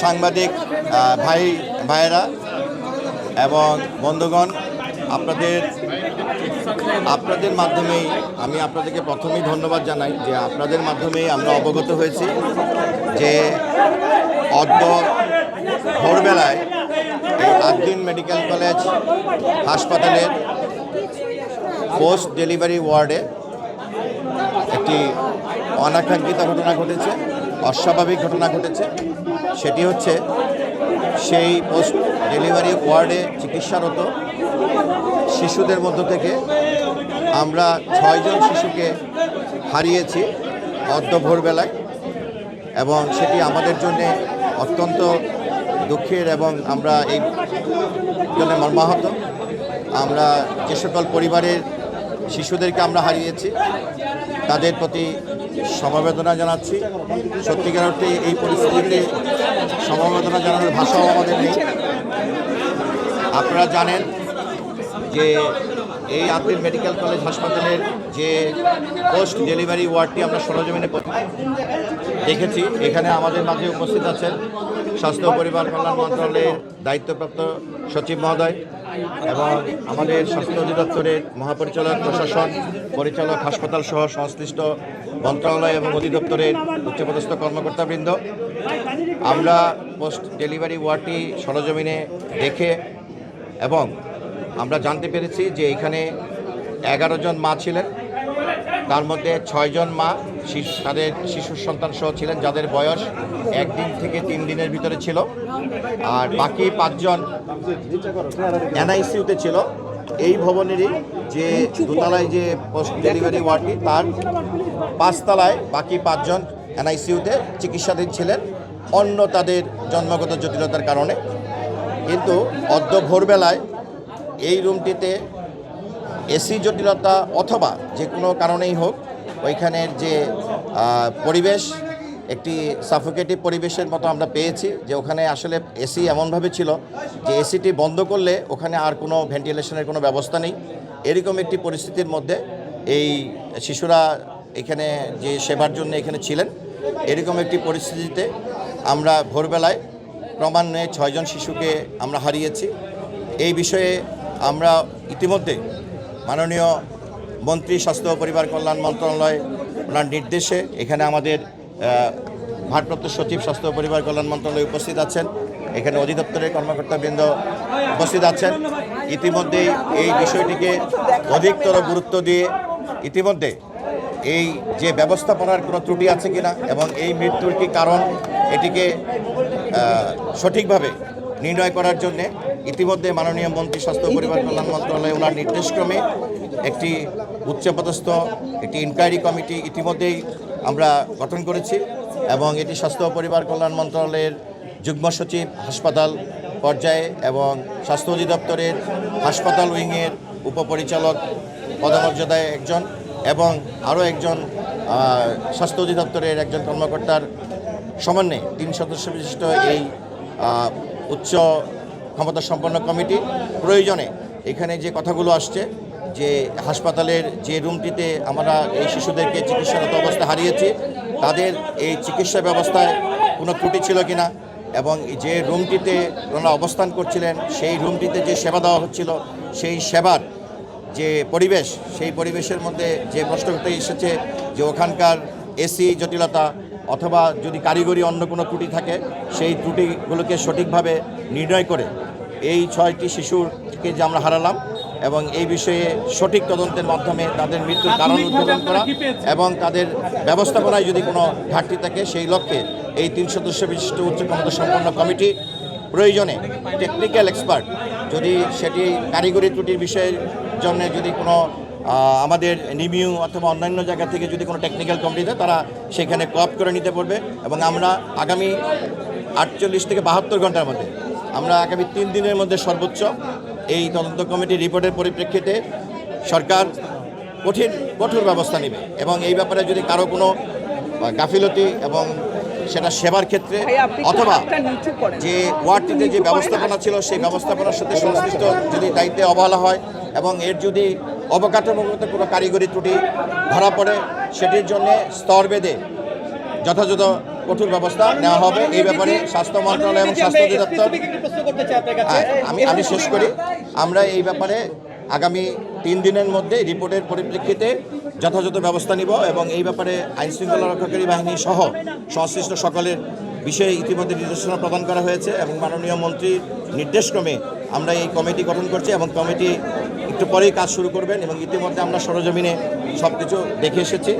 সাংবাদিক ভাইয়েরা এবং বন্ধুগণ, আপনাদের মাধ্যমেই আমি আপনাদেরকে প্রথমেই ধন্যবাদ জানাই যে আপনাদের মাধ্যমেই আমরা অবগত হয়েছি যে অদ্য ভোরবেলায় এই আদ্দিন মেডিকেল কলেজ হাসপাতালের পোস্ট ডেলিভারি ওয়ার্ডে একটি অনাকাঙ্ক্ষিত ঘটনা ঘটেছে, অস্বাভাবিক ঘটনা ঘটেছে। সেটি হচ্ছে সেই পোস্ট ডেলিভারি ওয়ার্ডে চিকিৎসারত শিশুদের মধ্য থেকে আমরা 6 জন শিশুকে হারিয়েছি অদ্য ভোরবেলায়, এবং সেটি আমাদের জন্য অত্যন্ত দুঃখের এবং আমরা এই জন্য মর্মাহত। আমরা যে সকল পরিবারের শিশুদেরকে আমরা হারিয়েছি তাদের প্রতি সমবেদনা জানাচ্ছি। সত্যিকার অর্থে এই পরিস্থিতিতে সমবেদনা জানানোর ভাষাও আমাদের নেই। আপনারা জানেন যে এই আদ্দিন মেডিকেল কলেজ হাসপাতালের যে পোস্ট ডেলিভারি ওয়ার্ডটি আমরা সরজমিনে দেখেছি, এখানে আমাদের মাঝে উপস্থিত আছেন স্বাস্থ্য ও পরিবার কল্যাণ মন্ত্রণালয়ের দায়িত্বপ্রাপ্ত সচিব মহোদয় এবং আমাদের স্বাস্থ্য অধিদপ্তরের মহাপরিচালক, প্রশাসন পরিচালক, হাসপাতাল সহ সংশ্লিষ্ট মন্ত্রণালয় এবং অধিদপ্তরের উচ্চপদস্থ কর্মকর্তাবৃন্দ। আমরা পোস্ট ডেলিভারি ওয়ার্ডটি সরজমিনে দেখে এবং আমরা জানতে পেরেছি যে এখানে 11 জন মা ছিলেন, তার মধ্যে 6 জন মা তাদের শিশু সন্তান সহ ছিলেন যাদের বয়স 1 দিন থেকে 3 দিনের ভিতরে ছিল, আর বাকি 5 জন এনআইসিউতে ছিল। এই ভবনেরই যে দোতলায় যে পোস্ট ডেলিভারি ওয়ার্ডটি তার 5 তলায় বাকি 5 জন এনআইসিউতে চিকিৎসাধীন ছিলেন অন্য তাদের জন্মগত জটিলতার কারণে। কিন্তু অদ্য ভোরবেলায় এই রুমটিতে এসি জটিলতা অথবা যে কোনো কারণেই হোক ওইখানের যে পরিবেশ একটি সাফোকেটিভ পরিবেশের মতো আমরা পেয়েছি, যে ওখানে আসলে এসি এমনভাবে ছিল যে এসিটি বন্ধ করলে ওখানে আর কোনো ভেন্টিলেশনের কোনো ব্যবস্থা নেই। এরকম একটি পরিস্থিতির মধ্যে এই শিশুরা এখানে যে সেবার জন্য এখানে ছিলেন, এরকম একটি পরিস্থিতিতে আমরা ভোরবেলায় ক্রমান্বয়ে 6 জন শিশুকে আমরা হারিয়েছি। এই বিষয়ে আমরা ইতিমধ্যে মাননীয় মন্ত্রী স্বাস্থ্য ও পরিবার কল্যাণ মন্ত্রণালয় ওনার নির্দেশে এখানে আমাদের ভারপ্রাপ্ত সচিব স্বাস্থ্য ও পরিবার কল্যাণ মন্ত্রণালয়ে উপস্থিত আছেন, এখানে অধিদপ্তরের কর্মকর্তাবৃন্দ উপস্থিত আছেন। ইতিমধ্যেই এই বিষয়টিকে অধিকতর গুরুত্ব দিয়ে ইতিমধ্যে এই যে ব্যবস্থাপনার কোনো ত্রুটি আছে কিনা এবং এই মৃত্যুর কি কারণ এটিকে সঠিকভাবে নির্ণয় করার জন্যে ইতিমধ্যে মাননীয় মন্ত্রী স্বাস্থ্য ও পরিবার কল্যাণ মন্ত্রণালয় ওনার নির্দেশক্রমে একটি উচ্চপদস্থ একটি ইনকোয়ারি কমিটি ইতিমধ্যেই আমরা গঠন করেছি, এবং এটি স্বাস্থ্য ও পরিবার কল্যাণ মন্ত্রণালয়ের যুগ্ম সচিব হাসপাতাল পর্যায়ে এবং স্বাস্থ্য অধিদপ্তরের হাসপাতাল উইংয়ের উপপরিচালক পদমর্যাদায় একজন এবং আরও একজন স্বাস্থ্য অধিদপ্তরের একজন কর্মকর্তার সমন্বয়ে 3 সদস্য বিশিষ্ট এই উচ্চ ক্ষমতাসম্পন্ন কমিটি প্রয়োজনে এখানে যে কথাগুলো আসছে যে হাসপাতালের যে রুমটিতে আমরা এই শিশুদেরকে চিকিৎসারত অবস্থায় হারিয়েছি তাদের এই চিকিৎসা ব্যবস্থায় কোনো ত্রুটি ছিল কিনা, এবং যে রুমটিতে ওনারা অবস্থান করছিলেন সেই রুমটিতে যে সেবা দেওয়া হচ্ছিল সেই সেবার যে পরিবেশ, সেই পরিবেশের মধ্যে যে প্রশ্ন উঠে এসেছে যে ওখানকার এসি জটিলতা অথবা যদি কারিগরি অন্য কোনো ত্রুটি থাকে সেই ত্রুটিগুলোকে সঠিকভাবে নির্ণয় করে এই 6টি শিশুকে যে আমরা হারালাম এবং এই বিষয়ে সঠিক তদন্তের মাধ্যমে তাদের মৃত্যুর কারণ উদ্ঘাটন করা এবং তাদের ব্যবস্থাপনায় যদি কোনো ঘাটতি থাকে সেই লক্ষ্যে এই 3 সদস্য বিশিষ্ট উচ্চ ক্ষমতাসম্পন্ন কমিটি প্রয়োজনে টেকনিক্যাল এক্সপার্ট যদি সেটি কারিগরি ত্রুটির বিষয়ের জন্য যদি কোনো আমাদের নিমিউ অথবা অন্যান্য জায়গা থেকে যদি কোনো টেকনিক্যাল কমিটি দেয় তারা সেখানে কোঅপ করে নিতে পারবে, এবং আমরা আগামী 48 থেকে 72 ঘন্টার মধ্যে আমরা আগামী 3 দিনের মধ্যে সর্বোচ্চ এই তদন্ত কমিটির রিপোর্টের পরিপ্রেক্ষিতে সরকার কঠোর ব্যবস্থা নেবে, এবং এই ব্যাপারে যদি কারো কোনো গাফিলতি এবং সেটা সেবার ক্ষেত্রে অথবা যে ওয়ার্ডটিতে যে ব্যবস্থাপনা ছিল সেই ব্যবস্থাপনার সাথে সংশ্লিষ্ট যদি দায়িত্বে অবহেলা হয় এবং এর যদি অবকাঠামোগত কোনো কারিগরি ত্রুটি ধরা পড়ে সেটির জন্য স্তর বেঁধে যথাযথ কঠোর ব্যবস্থা নেওয়া হবে। এই ব্যাপারে স্বাস্থ্য মন্ত্রণালয় এবং স্বাস্থ্য অধিদপ্তর আমি শেষ করি। আমরা এই ব্যাপারে আগামী 3 দিনের মধ্যে রিপোর্টের পরিপ্রেক্ষিতে যথাযথ ব্যবস্থা নিব এবং এই ব্যাপারে আইনশৃঙ্খলা রক্ষাকারী বাহিনী সহ সংশ্লিষ্ট সকলের বিষয়ে ইতিমধ্যে নির্দেশনা প্রদান করা হয়েছে এবং মাননীয় মন্ত্রীর নির্দেশক্রমে আমরা এই কমিটি গঠন করছি এবং কমিটি একটু পরেই কাজ শুরু করবেন এবং ইতিমধ্যে আমরা সরজমিনে সব কিছু দেখে এসেছি।